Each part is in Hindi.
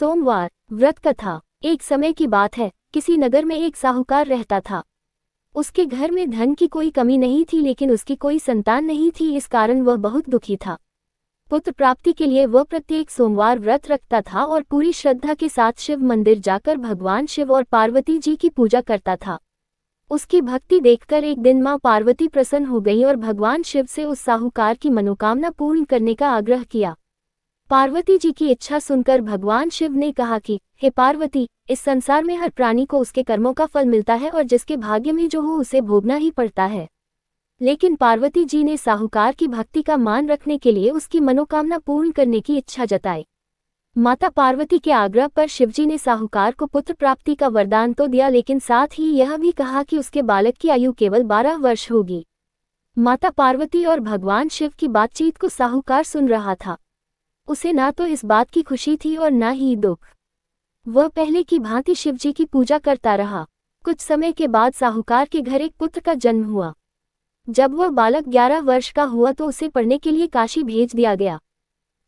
सोमवार व्रत कथा। एक समय की बात है, किसी नगर में एक साहूकार रहता था। उसके घर में धन की कोई कमी नहीं थी, लेकिन उसकी कोई संतान नहीं थी। इस कारण वह बहुत दुखी था। पुत्र प्राप्ति के लिए वह प्रत्येक सोमवार व्रत रखता था और पूरी श्रद्धा के साथ शिव मंदिर जाकर भगवान शिव और पार्वती जी की पूजा करता था। उसकी भक्ति देखकर एक दिन मां पार्वती प्रसन्न हो गई और भगवान शिव से उस साहूकार की मनोकामना पूर्ण करने का आग्रह किया। पार्वती जी की इच्छा सुनकर भगवान शिव ने कहा कि हे पार्वती, इस संसार में हर प्राणी को उसके कर्मों का फल मिलता है और जिसके भाग्य में जो हो उसे भोगना ही पड़ता है। लेकिन पार्वती जी ने साहूकार की भक्ति का मान रखने के लिए उसकी मनोकामना पूर्ण करने की इच्छा जताई। माता पार्वती के आग्रह पर शिवजी ने साहूकार को पुत्र प्राप्ति का वरदान तो दिया, लेकिन साथ ही यह भी कहा कि उसके बालक की आयु केवल 12 वर्ष होगी। माता पार्वती और भगवान शिव की बातचीत को साहूकार सुन रहा था। उसे ना तो इस बात की खुशी थी और ना ही दुख। वह पहले की भांति शिवजी की पूजा करता रहा। कुछ समय के बाद साहूकार के घर एक पुत्र का जन्म हुआ। जब वह बालक 11 वर्ष का हुआ तो उसे पढ़ने के लिए काशी भेज दिया गया।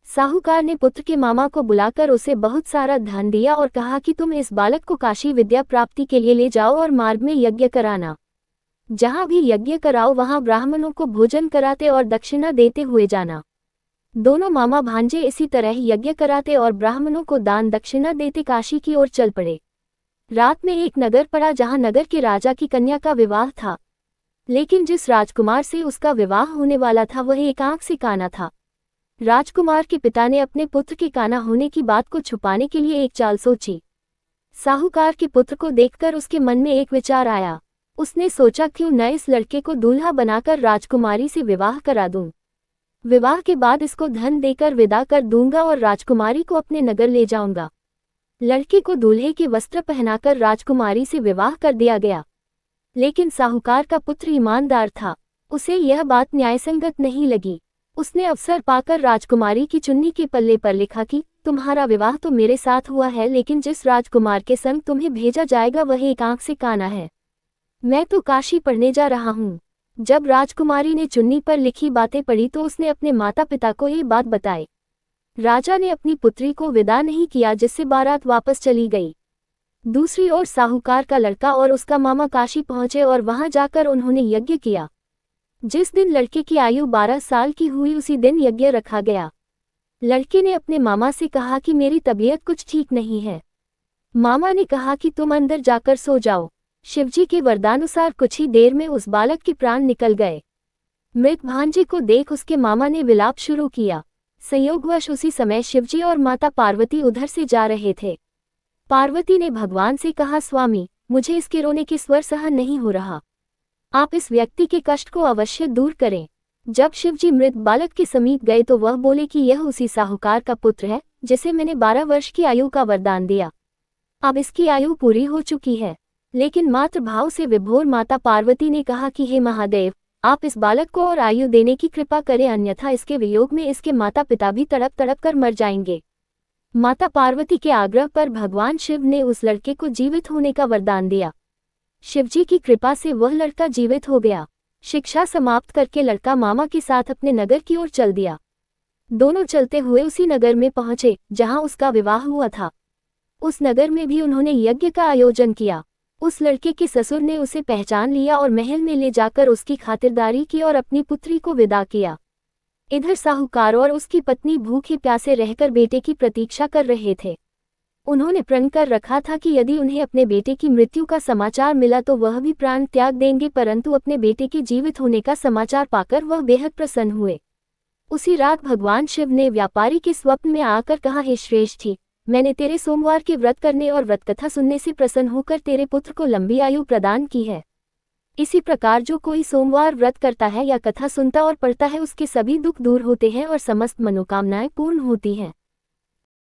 साहूकार ने पुत्र के मामा को बुलाकर उसे बहुत सारा धन दिया और कहा कि तुम इस बालक को काशी विद्या प्राप्ति के लिए ले जाओ और मार्ग में यज्ञ कराना। जहां भी यज्ञ कराओ वहां ब्राह्मणों को भोजन कराते और दक्षिणा देते हुए जाना। दोनों मामा भांजे इसी तरह यज्ञ कराते और ब्राह्मणों को दान दक्षिणा देते काशी की ओर चल पड़े। रात में एक नगर पड़ा जहां नगर के राजा की कन्या का विवाह था, लेकिन जिस राजकुमार से उसका विवाह होने वाला था वह एक आंख से काना था। राजकुमार के पिता ने अपने पुत्र के काना होने की बात को छुपाने के लिए एक चाल सोची। साहूकार के पुत्र को देखकर उसके मन में एक विचार आया। उसने सोचा, क्यों न इस लड़के को दूल्हा बनाकर राजकुमारी से विवाह करा दूं। विवाह के बाद इसको धन देकर विदा कर दूंगा और राजकुमारी को अपने नगर ले जाऊंगा। लड़के को दूल्हे के वस्त्र पहनाकर राजकुमारी से विवाह कर दिया गया। लेकिन साहूकार का पुत्र ईमानदार था। उसे यह बात न्यायसंगत नहीं लगी। उसने अवसर पाकर राजकुमारी की चुन्नी के पल्ले पर लिखा कि तुम्हारा विवाह तो मेरे साथ हुआ है, लेकिन जिस राजकुमार के संग तुम्हें भेजा जाएगा वह एक आंख से काना है। मैं तो काशी पढ़ने जा रहा हूँ। जब राजकुमारी ने चुन्नी पर लिखी बातें पढ़ी तो उसने अपने माता पिता को ये बात बताई। राजा ने अपनी पुत्री को विदा नहीं किया, जिससे बारात वापस चली गई। दूसरी ओर साहूकार का लड़का और उसका मामा काशी पहुंचे और वहां जाकर उन्होंने यज्ञ किया। जिस दिन लड़के की आयु 12 साल की हुई उसी दिन यज्ञ रखा गया। लड़के ने अपने मामा से कहा कि मेरी तबीयत कुछ ठीक नहीं है। मामा ने कहा कि तुम अंदर जाकर सो जाओ। शिवजी के वरदानुसार कुछ ही देर में उस बालक के प्राण निकल गए। मृत भांजे को देख उसके मामा ने विलाप शुरू किया। संयोगवश उसी समय शिवजी और माता पार्वती उधर से जा रहे थे। पार्वती ने भगवान से कहा, स्वामी, मुझे इसके रोने के स्वर सहन नहीं हो रहा। आप इस व्यक्ति के कष्ट को अवश्य दूर करें। जब शिवजी मृत बालक के समीप गए तो वह बोले कि यह उसी साहूकार का पुत्र है जिसे मैंने 12 वर्ष की आयु का वरदान दिया। अब इसकी आयु पूरी हो चुकी है। लेकिन मातृभाव से विभोर माता पार्वती ने कहा कि हे महादेव, आप इस बालक को और आयु देने की कृपा करें, अन्यथा इसके वियोग में इसके माता पिता भी तड़प तड़प कर मर जाएंगे। माता पार्वती के आग्रह पर भगवान शिव ने उस लड़के को जीवित होने का वरदान दिया। शिवजी की कृपा से वह लड़का जीवित हो गया। शिक्षा समाप्त करके लड़का मामा के साथ अपने नगर की ओर चल दिया। दोनों चलते हुए उसी नगर में पहुंचे जहां उसका विवाह हुआ था। उस नगर में भी उन्होंने यज्ञ का आयोजन किया। उस लड़के के ससुर ने उसे पहचान लिया और महल में ले जाकर उसकी खातिरदारी की और अपनी पुत्री को विदा किया। इधर साहूकार और उसकी पत्नी भूखे प्यासे रहकर बेटे की प्रतीक्षा कर रहे थे। उन्होंने प्रण कर रखा था कि यदि उन्हें अपने बेटे की मृत्यु का समाचार मिला तो वह भी प्राण त्याग देंगे, परंतु अपने बेटे के जीवित होने का समाचार पाकर वह बेहद प्रसन्न हुए। उसी रात भगवान शिव ने व्यापारी के स्वप्न में आकर कहा, हे श्रेष्ठी, मैंने तेरे सोमवार के व्रत करने और व्रत कथा सुनने से प्रसन्न होकर तेरे पुत्र को लंबी आयु प्रदान की है। इसी प्रकार जो कोई सोमवार व्रत करता है या कथा सुनता और पढ़ता है उसके सभी दुख दूर होते हैं और समस्त मनोकामनाएं पूर्ण होती हैं।